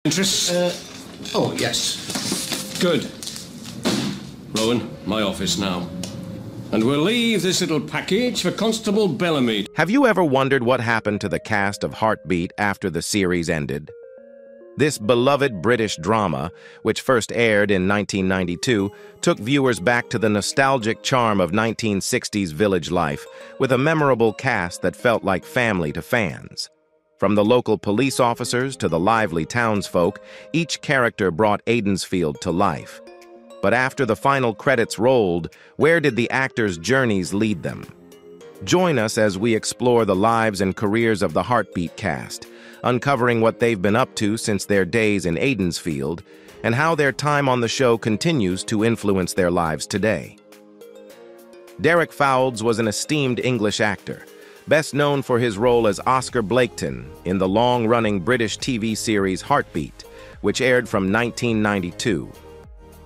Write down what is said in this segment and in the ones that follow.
Interest? Oh, yes. Good. Rowan, my office now. And we'll leave this little package for Constable Bellamy. Have you ever wondered what happened to the cast of Heartbeat after the series ended? This beloved British drama, which first aired in 1992, took viewers back to the nostalgic charm of 1960s village life, with a memorable cast that felt like family to fans. From the local police officers to the lively townsfolk, each character brought Aidensfield to life. But after the final credits rolled, where did the actors' journeys lead them? Join us as we explore the lives and careers of the Heartbeat cast, uncovering what they've been up to since their days in Aidensfield, and how their time on the show continues to influence their lives today. Derek Fowles was an esteemed English actor, best known for his role as Oscar Blaketon in the long-running British TV series Heartbeat, which aired from 1992.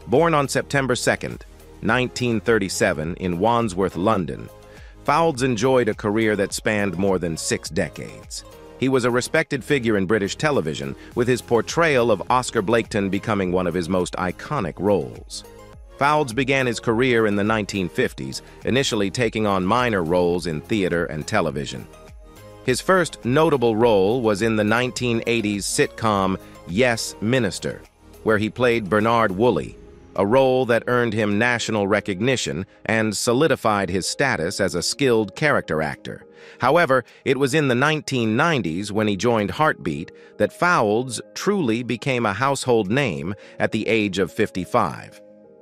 Born on September 2nd, 1937, in Wandsworth, London, Fowles enjoyed a career that spanned more than 6 decades. He was a respected figure in British television, with his portrayal of Oscar Blaketon becoming one of his most iconic roles. Fowles began his career in the 1950s, initially taking on minor roles in theater and television. His first notable role was in the 1980s sitcom Yes, Minister, where he played Bernard Woolley, a role that earned him national recognition and solidified his status as a skilled character actor. However, it was in the 1990s, when he joined Heartbeat, that Fowles truly became a household name at the age of 55.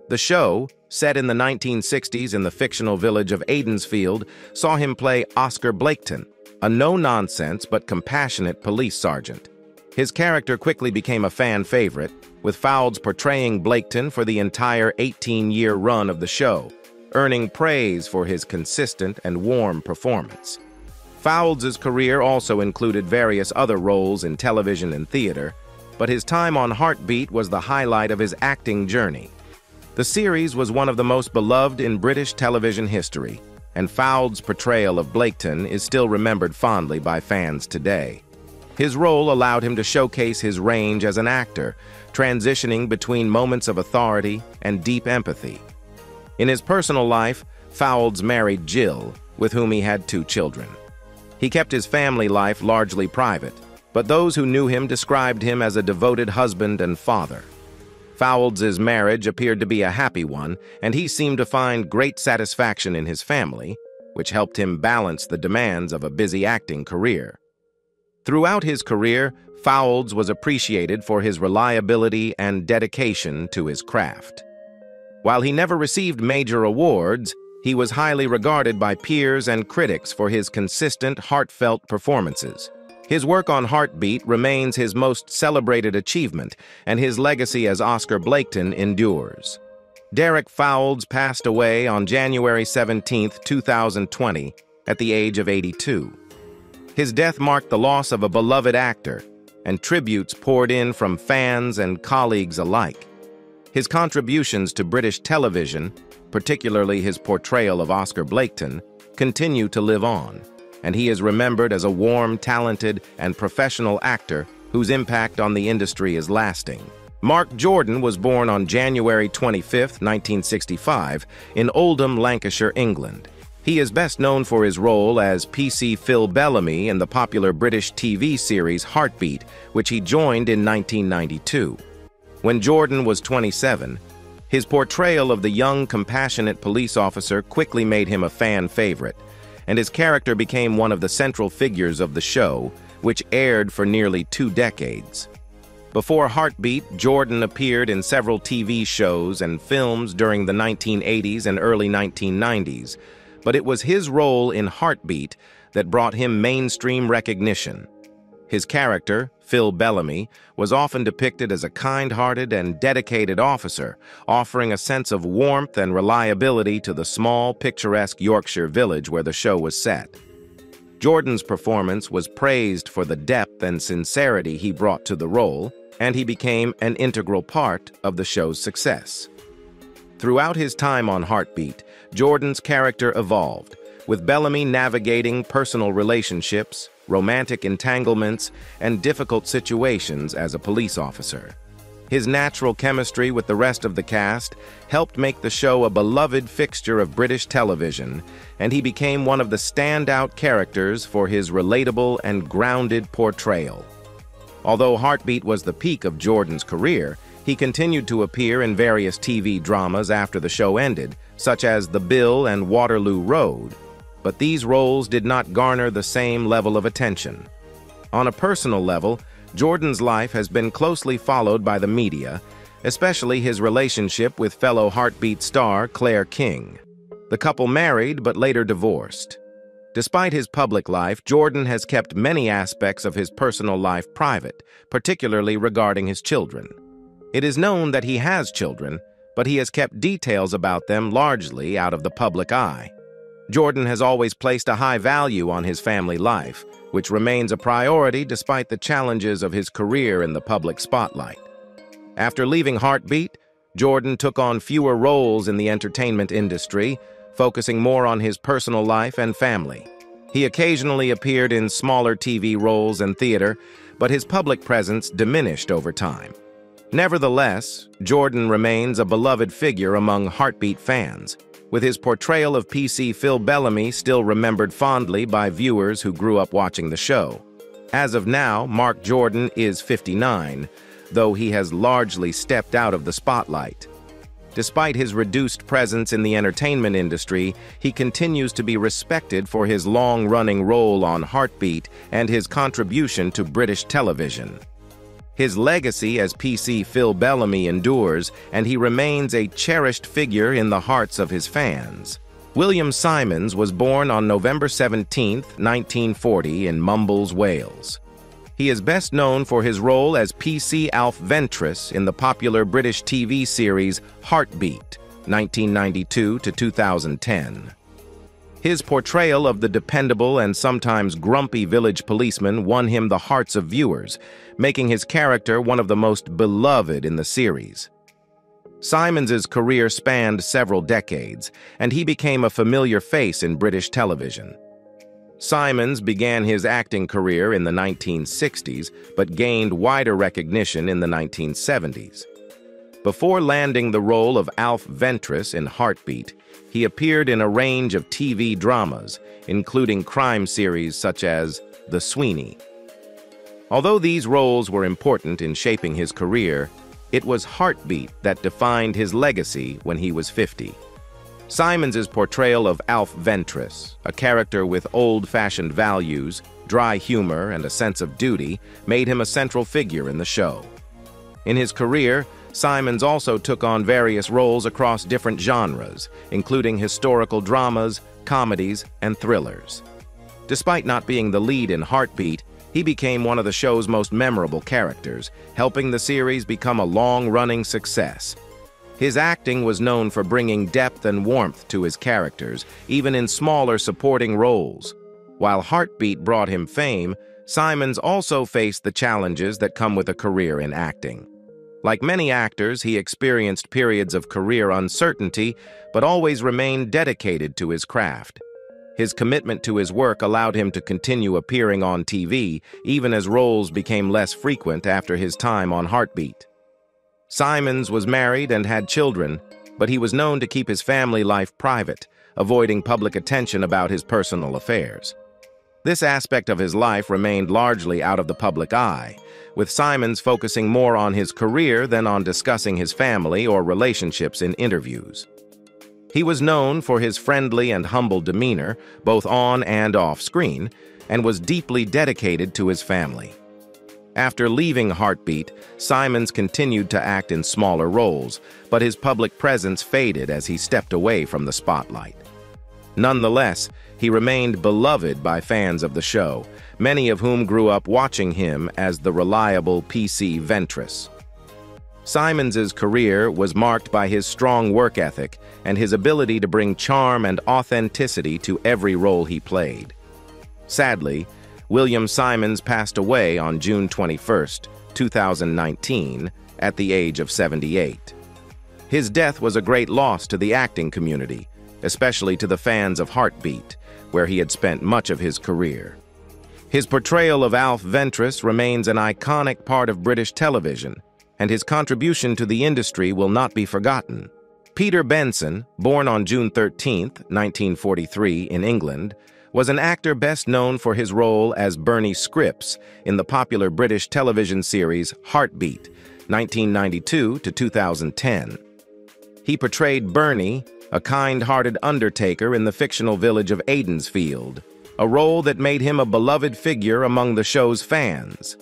The show, set in the 1960s in the fictional village of Aidensfield, saw him play Oscar Blaketon, a no-nonsense but compassionate police sergeant. His character quickly became a fan favorite, with Fowles portraying Blaketon for the entire 18-year run of the show, earning praise for his consistent and warm performance. Fowles' career also included various other roles in television and theater, but his time on Heartbeat was the highlight of his acting journey. The series was one of the most beloved in British television history, and Fowles' portrayal of Blaketon is still remembered fondly by fans today. His role allowed him to showcase his range as an actor, transitioning between moments of authority and deep empathy. In his personal life, Fowles married Jill, with whom he had 2 children. He kept his family life largely private, but those who knew him described him as a devoted husband and father. Fowles' marriage appeared to be a happy one, and he seemed to find great satisfaction in his family, which helped him balance the demands of a busy acting career. Throughout his career, Fowles was appreciated for his reliability and dedication to his craft. While he never received major awards, he was highly regarded by peers and critics for his consistent, heartfelt performances. His work on Heartbeat remains his most celebrated achievement, and his legacy as Oscar Blaketon endures. Derek Fowles passed away on January 17, 2020, at the age of 82. His death marked the loss of a beloved actor, and tributes poured in from fans and colleagues alike. His contributions to British television, particularly his portrayal of Oscar Blaketon, continue to live on, and he is remembered as a warm, talented, and professional actor whose impact on the industry is lasting. Mark Jordan was born on January 25, 1965, in Oldham, Lancashire, England. He is best known for his role as PC Phil Bellamy in the popular British TV series Heartbeat, which he joined in 1992. When Jordan was 27, his portrayal of the young, compassionate police officer quickly made him a fan favorite, and his character became one of the central figures of the show, which aired for nearly 2 decades. Before Heartbeat, Jordan appeared in several TV shows and films during the 1980s and early 1990s, but it was his role in Heartbeat that brought him mainstream recognition. His character, Phil Bellamy, was often depicted as a kind-hearted and dedicated officer, offering a sense of warmth and reliability to the small, picturesque Yorkshire village where the show was set. Jordan's performance was praised for the depth and sincerity he brought to the role, and he became an integral part of the show's success. Throughout his time on Heartbeat, Jordan's character evolved, with Bellamy navigating personal relationships, romantic entanglements, and difficult situations as a police officer. His natural chemistry with the rest of the cast helped make the show a beloved fixture of British television, and he became one of the standout characters for his relatable and grounded portrayal. Although Heartbeat was the peak of Jordan's career, he continued to appear in various TV dramas after the show ended, such as The Bill and Waterloo Road, but these roles did not garner the same level of attention. On a personal level, Jordan's life has been closely followed by the media, especially his relationship with fellow Heartbeat star Claire King. The couple married but later divorced. Despite his public life, Jordan has kept many aspects of his personal life private, particularly regarding his children. It is known that he has children, but he has kept details about them largely out of the public eye. Jordan has always placed a high value on his family life, which remains a priority despite the challenges of his career in the public spotlight. After leaving Heartbeat, Jordan took on fewer roles in the entertainment industry, focusing more on his personal life and family. He occasionally appeared in smaller TV roles and theater, but his public presence diminished over time. Nevertheless, Jordan remains a beloved figure among Heartbeat fans, with his portrayal of PC Phil Bellamy still remembered fondly by viewers who grew up watching the show. As of now, Mark Jordan is 59, though he has largely stepped out of the spotlight. Despite his reduced presence in the entertainment industry, he continues to be respected for his long-running role on Heartbeat and his contribution to British television. His legacy as PC Phil Bellamy endures, and he remains a cherished figure in the hearts of his fans. William Symonds was born on November 17, 1940, in Mumbles, Wales. He is best known for his role as PC Alf Ventris in the popular British TV series Heartbeat, 1992 to 2010. His portrayal of the dependable and sometimes grumpy village policeman won him the hearts of viewers, making his character one of the most beloved in the series. Symonds' career spanned several decades, and he became a familiar face in British television. Symonds began his acting career in the 1960s, but gained wider recognition in the 1970s. Before landing the role of Alf Ventris in Heartbeat, he appeared in a range of TV dramas, including crime series such as The Sweeney. Although these roles were important in shaping his career, it was Heartbeat that defined his legacy when he was 50. Symonds' portrayal of Alf Ventris, a character with old-fashioned values, dry humor, and a sense of duty, made him a central figure in the show. In his career, Symonds also took on various roles across different genres, including historical dramas, comedies, and thrillers. Despite not being the lead in Heartbeat, he became one of the show's most memorable characters, helping the series become a long-running success. His acting was known for bringing depth and warmth to his characters, even in smaller supporting roles. While Heartbeat brought him fame, Symonds also faced the challenges that come with a career in acting. Like many actors, he experienced periods of career uncertainty, but always remained dedicated to his craft. His commitment to his work allowed him to continue appearing on TV, even as roles became less frequent after his time on Heartbeat. Symonds was married and had children, but he was known to keep his family life private, avoiding public attention about his personal affairs. This aspect of his life remained largely out of the public eye, with Symonds focusing more on his career than on discussing his family or relationships in interviews. He was known for his friendly and humble demeanor, both on and off screen, and was deeply dedicated to his family. After leaving Heartbeat, Symonds continued to act in smaller roles, but his public presence faded as he stepped away from the spotlight. Nonetheless, he remained beloved by fans of the show, many of whom grew up watching him as the reliable PC Ventris. Symonds' career was marked by his strong work ethic and his ability to bring charm and authenticity to every role he played. Sadly, William Symonds passed away on June 21, 2019, at the age of 78. His death was a great loss to the acting community, especially to the fans of Heartbeat, where he had spent much of his career. His portrayal of Alf Ventris remains an iconic part of British television, and his contribution to the industry will not be forgotten. Peter Benson, born on June 13, 1943, in England, was an actor best known for his role as Bernie Scripps in the popular British television series Heartbeat, 1992 to 2010. He portrayed Bernie, a kind-hearted undertaker in the fictional village of Aidensfield, a role that made him a beloved figure among the show's fans.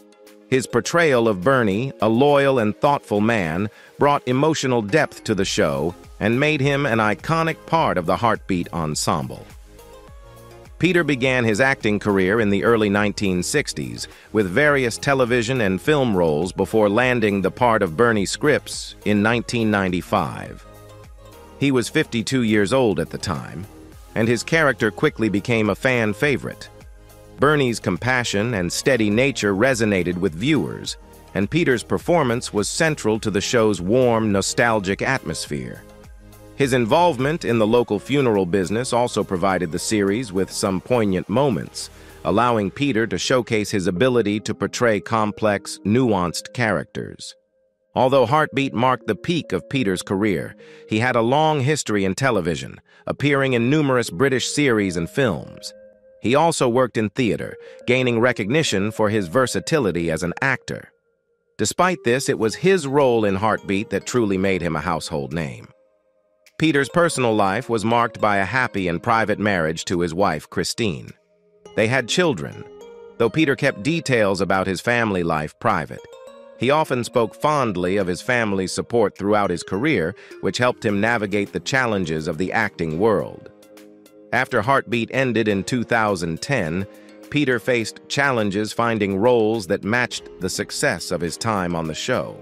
His portrayal of Bernie, a loyal and thoughtful man, brought emotional depth to the show and made him an iconic part of the Heartbeat ensemble. Peter began his acting career in the early 1960s with various television and film roles before landing the part of Bernie Scripps in 1995. He was 52 years old at the time, and his character quickly became a fan favorite. Bernie's compassion and steady nature resonated with viewers, and Peter's performance was central to the show's warm, nostalgic atmosphere. His involvement in the local funeral business also provided the series with some poignant moments, allowing Peter to showcase his ability to portray complex, nuanced characters. Although Heartbeat marked the peak of Peter's career, he had a long history in television, appearing in numerous British series and films. He also worked in theater, gaining recognition for his versatility as an actor. Despite this, it was his role in Heartbeat that truly made him a household name. Peter's personal life was marked by a happy and private marriage to his wife, Christine. They had children, though Peter kept details about his family life private. He often spoke fondly of his family's support throughout his career, which helped him navigate the challenges of the acting world. After Heartbeat ended in 2010, Peter faced challenges finding roles that matched the success of his time on the show.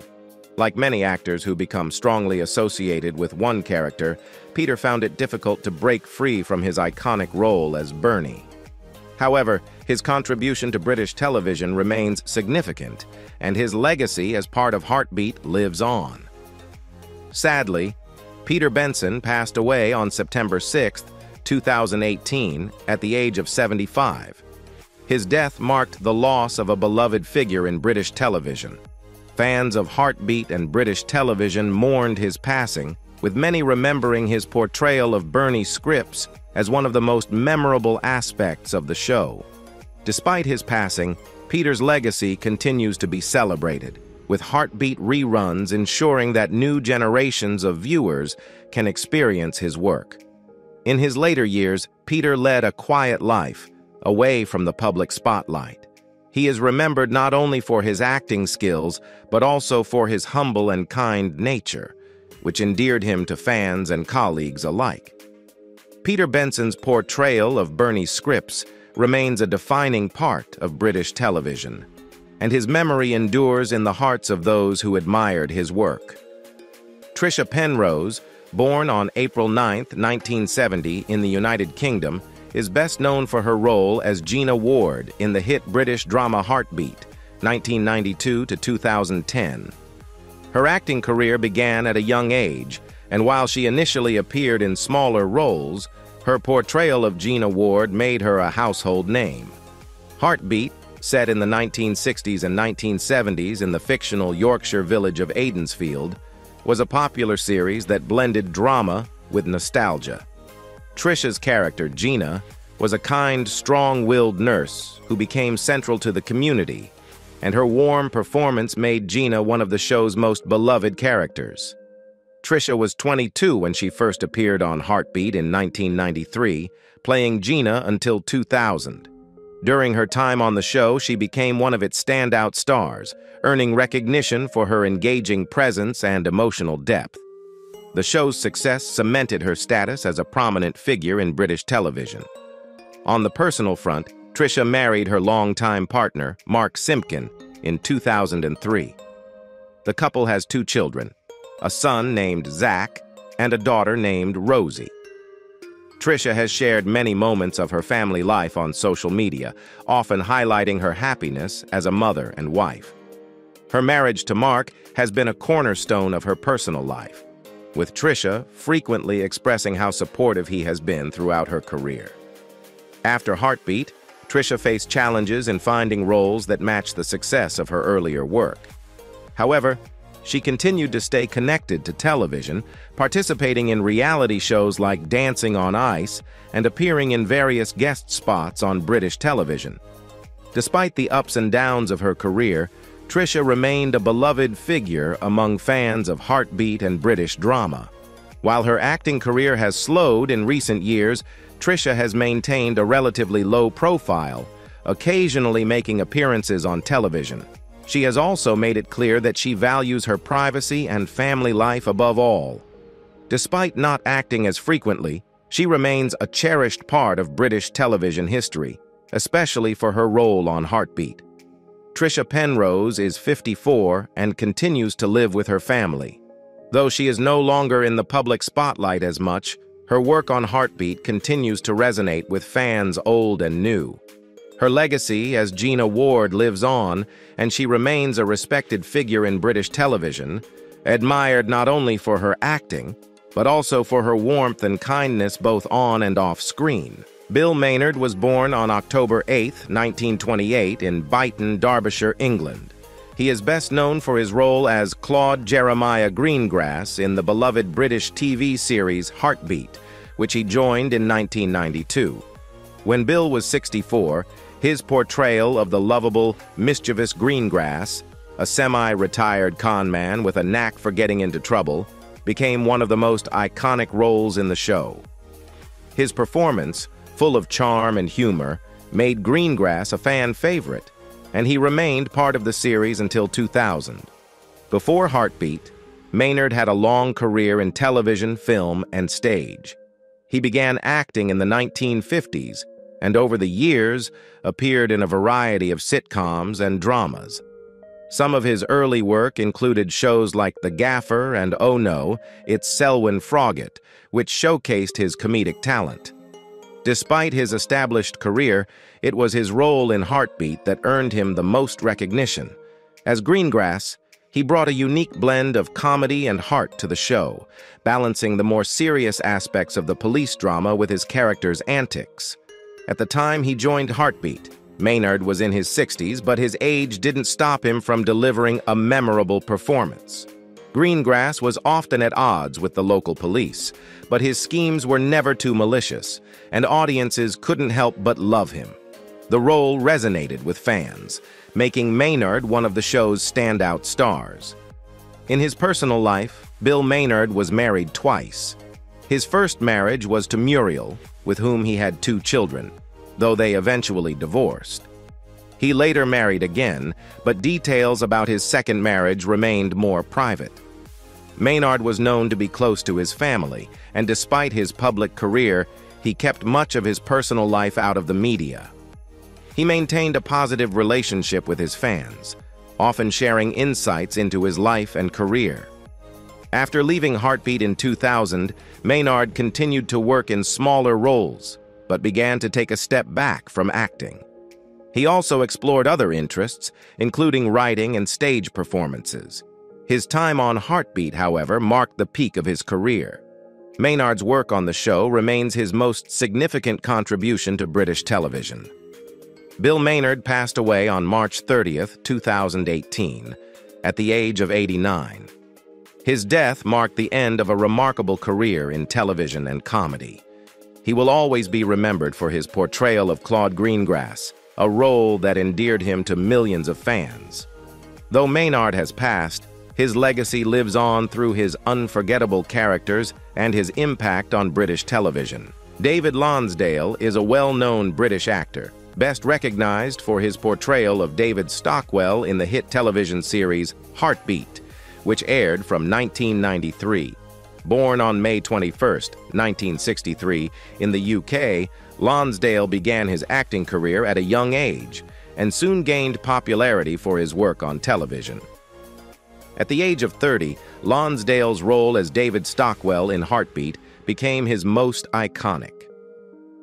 Like many actors who become strongly associated with one character, Peter found it difficult to break free from his iconic role as Bernie. However, his contribution to British television remains significant, and his legacy as part of Heartbeat lives on. Sadly, Peter Benson passed away on September 6, 2018, at the age of 75. His death marked the loss of a beloved figure in British television. Fans of Heartbeat and British television mourned his passing, with many remembering his portrayal of Bernie Scripps as one of the most memorable aspects of the show. Despite his passing, Peter's legacy continues to be celebrated, with Heartbeat reruns ensuring that new generations of viewers can experience his work. In his later years, Peter led a quiet life, away from the public spotlight. He is remembered not only for his acting skills, but also for his humble and kind nature, which endeared him to fans and colleagues alike. Peter Benson's portrayal of Bernie Scripps remains a defining part of British television, and his memory endures in the hearts of those who admired his work. Tricia Penrose, born on April 9, 1970, in the United Kingdom, is best known for her role as Gina Ward in the hit British drama Heartbeat, 1992 to 2010. Her acting career began at a young age, and while she initially appeared in smaller roles, her portrayal of Gina Ward made her a household name. Heartbeat, set in the 1960s and 1970s in the fictional Yorkshire village of Aidensfield, was a popular series that blended drama with nostalgia. Tricia's character, Gina, was a kind, strong-willed nurse who became central to the community, and her warm performance made Gina one of the show's most beloved characters. Tricia was 22 when she first appeared on Heartbeat in 1993, playing Gina until 2000. During her time on the show, she became one of its standout stars, earning recognition for her engaging presence and emotional depth. The show's success cemented her status as a prominent figure in British television. On the personal front, Tricia married her longtime partner, Mark Simpkin, in 2003. The couple has 2 children, a son named Zach and a daughter named Rosie. Tricia has shared many moments of her family life on social media, often highlighting her happiness as a mother and wife. Her marriage to Mark has been a cornerstone of her personal life, with Tricia frequently expressing how supportive he has been throughout her career. After Heartbeat, Trisha faced challenges in finding roles that matched the success of her earlier work. However, she continued to stay connected to television, participating in reality shows like Dancing on Ice and appearing in various guest spots on British television. Despite the ups and downs of her career, Trisha remained a beloved figure among fans of heartbeat and British drama. While her acting career has slowed in recent years, Trisha has maintained a relatively low profile, occasionally making appearances on television. She has also made it clear that she values her privacy and family life above all. Despite not acting as frequently, she remains a cherished part of British television history, especially for her role on Heartbeat. Trisha Penrose is 54 and continues to live with her family. Though she is no longer in the public spotlight as much, her work on Heartbeat continues to resonate with fans old and new. Her legacy as Gina Ward lives on, and she remains a respected figure in British television, admired not only for her acting, but also for her warmth and kindness both on and off screen. Bill Maynard was born on October 8, 1928, in Byton, Derbyshire, England. He is best known for his role as Claude Jeremiah Greengrass in the beloved British TV series Heartbeat, which he joined in 1992. When Bill was 64, his portrayal of the lovable, mischievous Greengrass, a semi-retired con man with a knack for getting into trouble, became one of the most iconic roles in the show. His performance, full of charm and humor, made Greengrass a fan favorite, and he remained part of the series until 2000. Before Heartbeat, Maynard had a long career in television, film, and stage. He began acting in the 1950s, and over the years appeared in a variety of sitcoms and dramas. Some of his early work included shows like The Gaffer and Oh No, It's Selwyn Froggatt, which showcased his comedic talent. Despite his established career, it was his role in Heartbeat that earned him the most recognition. As Greengrass, he brought a unique blend of comedy and heart to the show, balancing the more serious aspects of the police drama with his character's antics. At the time he joined Heartbeat, Maynard was in his 60s, but his age didn't stop him from delivering a memorable performance. Greengrass was often at odds with the local police, but his schemes were never too malicious, and audiences couldn't help but love him. The role resonated with fans, making Maynard one of the show's standout stars. In his personal life, Bill Maynard was married twice. His first marriage was to Muriel, with whom he had 2 children, though they eventually divorced. He later married again, but details about his second marriage remained more private. Maynard was known to be close to his family, and despite his public career, he kept much of his personal life out of the media. He maintained a positive relationship with his fans, often sharing insights into his life and career. After leaving Heartbeat in 2000, Maynard continued to work in smaller roles, but began to take a step back from acting. He also explored other interests, including writing and stage performances. His time on Heartbeat, however, marked the peak of his career. Maynard's work on the show remains his most significant contribution to British television. Bill Maynard passed away on March 30th, 2018, at the age of 89. His death marked the end of a remarkable career in television and comedy. He will always be remembered for his portrayal of Claude Greengrass, a role that endeared him to millions of fans. Though Maynard has passed, his legacy lives on through his unforgettable characters and his impact on British television. David Lonsdale is a well-known British actor, best recognized for his portrayal of David Stockwell in the hit television series Heartbeat, which aired from 1993. Born on May 21, 1963, in the UK, Lonsdale began his acting career at a young age and soon gained popularity for his work on television. At the age of 30, Lonsdale's role as David Stockwell in Heartbeat became his most iconic.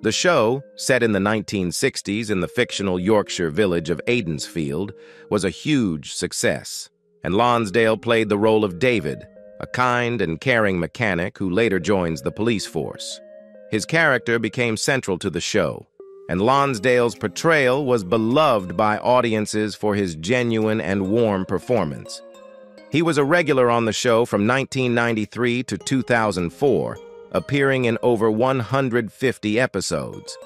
The show, set in the 1960s in the fictional Yorkshire village of Aidensfield, was a huge success, and Lonsdale played the role of David, a kind and caring mechanic who later joins the police force. His character became central to the show, and Lonsdale's portrayal was beloved by audiences for his genuine and warm performance. He was a regular on the show from 1993 to 2004, appearing in over 150 episodes.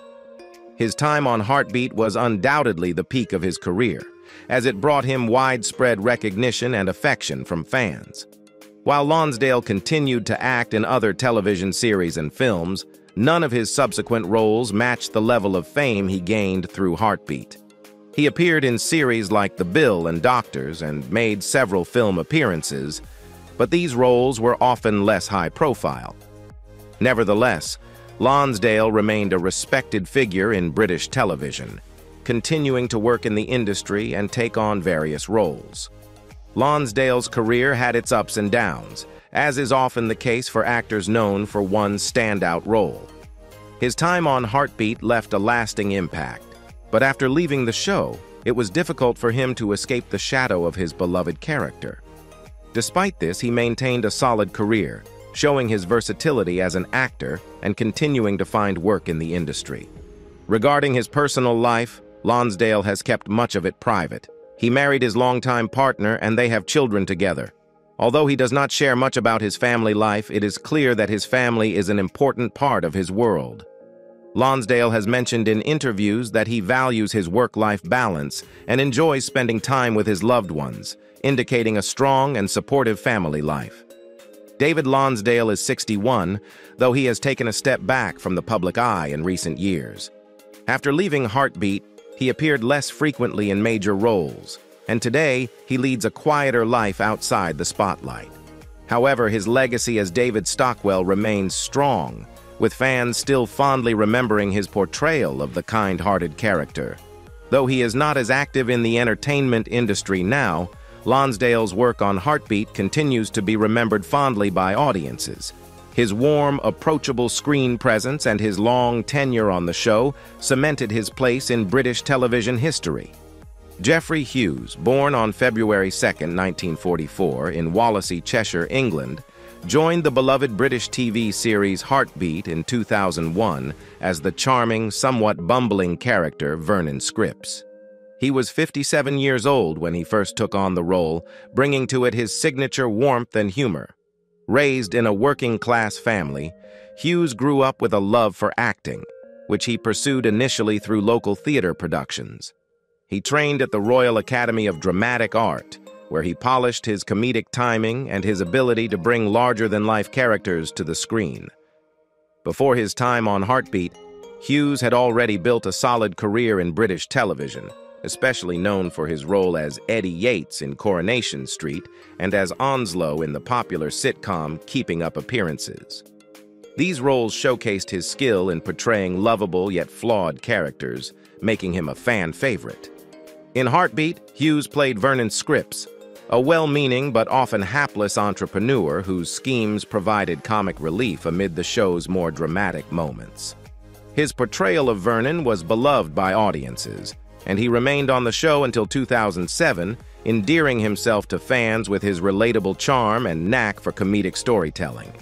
His time on Heartbeat was undoubtedly the peak of his career, as it brought him widespread recognition and affection from fans. While Lonsdale continued to act in other television series and films, none of his subsequent roles matched the level of fame he gained through Heartbeat. He appeared in series like The Bill and Doctors and made several film appearances, but these roles were often less high-profile. Nevertheless, Lonsdale remained a respected figure in British television, continuing to work in the industry and take on various roles. Lonsdale's career had its ups and downs, as is often the case for actors known for one standout role. His time on Heartbeat left a lasting impact, but after leaving the show, it was difficult for him to escape the shadow of his beloved character. Despite this, he maintained a solid career, showing his versatility as an actor and continuing to find work in the industry. Regarding his personal life, Lonsdale has kept much of it private. He married his longtime partner and they have children together. Although he does not share much about his family life, it is clear that his family is an important part of his world. Lonsdale has mentioned in interviews that he values his work-life balance and enjoys spending time with his loved ones, indicating a strong and supportive family life. David Lonsdale is 61, though he has taken a step back from the public eye in recent years. After leaving Heartbeat, he appeared less frequently in major roles, and today he leads a quieter life outside the spotlight. However, his legacy as David Stockwell remains strong, with fans still fondly remembering his portrayal of the kind-hearted character. Though he is not as active in the entertainment industry now, Lonsdale's work on Heartbeat continues to be remembered fondly by audiences. His warm, approachable screen presence and his long tenure on the show cemented his place in British television history. Geoffrey Hughes, born on February 2, 1944, in Wallasey, Cheshire, England, joined the beloved British TV series Heartbeat in 2001 as the charming, somewhat bumbling character Vernon Scripps. He was 57 years old when he first took on the role, bringing to it his signature warmth and humor. Raised in a working-class family, Hughes grew up with a love for acting, which he pursued initially through local theater productions. He trained at the Royal Academy of Dramatic Art, where he polished his comedic timing and his ability to bring larger-than-life characters to the screen. Before his time on Heartbeat, Hughes had already built a solid career in British television, especially known for his role as Eddie Yates in Coronation Street and as Onslow in the popular sitcom Keeping Up Appearances. These roles showcased his skill in portraying lovable yet flawed characters, making him a fan favorite. In Heartbeat, Hughes played Vernon Scripps, a well-meaning but often hapless entrepreneur whose schemes provided comic relief amid the show's more dramatic moments. His portrayal of Vernon was beloved by audiences, and he remained on the show until 2007, endearing himself to fans with his relatable charm and knack for comedic storytelling.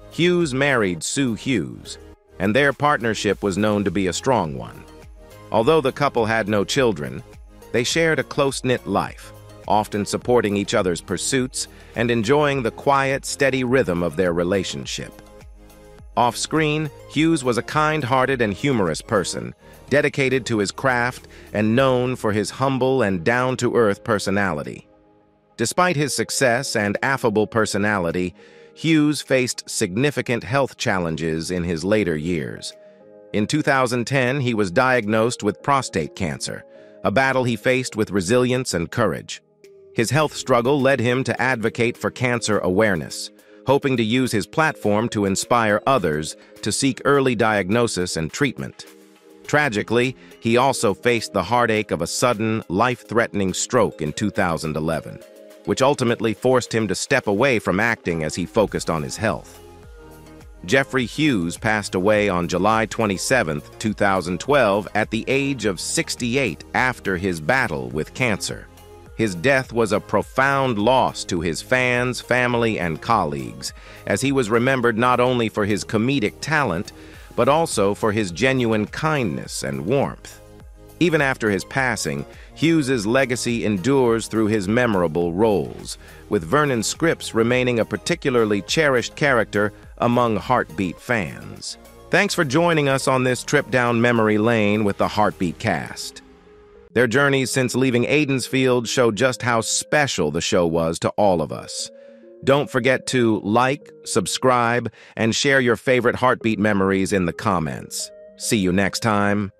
Hughes married Sue Hughes, and their partnership was known to be a strong one. Although the couple had no children, they shared a close-knit life, often supporting each other's pursuits and enjoying the quiet, steady rhythm of their relationship. Off-screen, Hughes was a kind-hearted and humorous person, dedicated to his craft and known for his humble and down-to-earth personality. Despite his success and affable personality, Hughes faced significant health challenges in his later years. In 2010, he was diagnosed with prostate cancer, a battle he faced with resilience and courage. His health struggle led him to advocate for cancer awareness, hoping to use his platform to inspire others to seek early diagnosis and treatment. Tragically, he also faced the heartache of a sudden, life-threatening stroke in 2011, which ultimately forced him to step away from acting as he focused on his health. Geoffrey Hughes passed away on July 27, 2012, at the age of 68 after his battle with cancer. His death was a profound loss to his fans, family, and colleagues, as he was remembered not only for his comedic talent, but also for his genuine kindness and warmth. Even after his passing, Hughes's legacy endures through his memorable roles, with Vernon Scripps remaining a particularly cherished character among Heartbeat fans. Thanks for joining us on this trip down memory lane with the Heartbeat cast. Their journeys since leaving Aidensfield show just how special the show was to all of us. Don't forget to like, subscribe, and share your favorite Heartbeat memories in the comments. See you next time.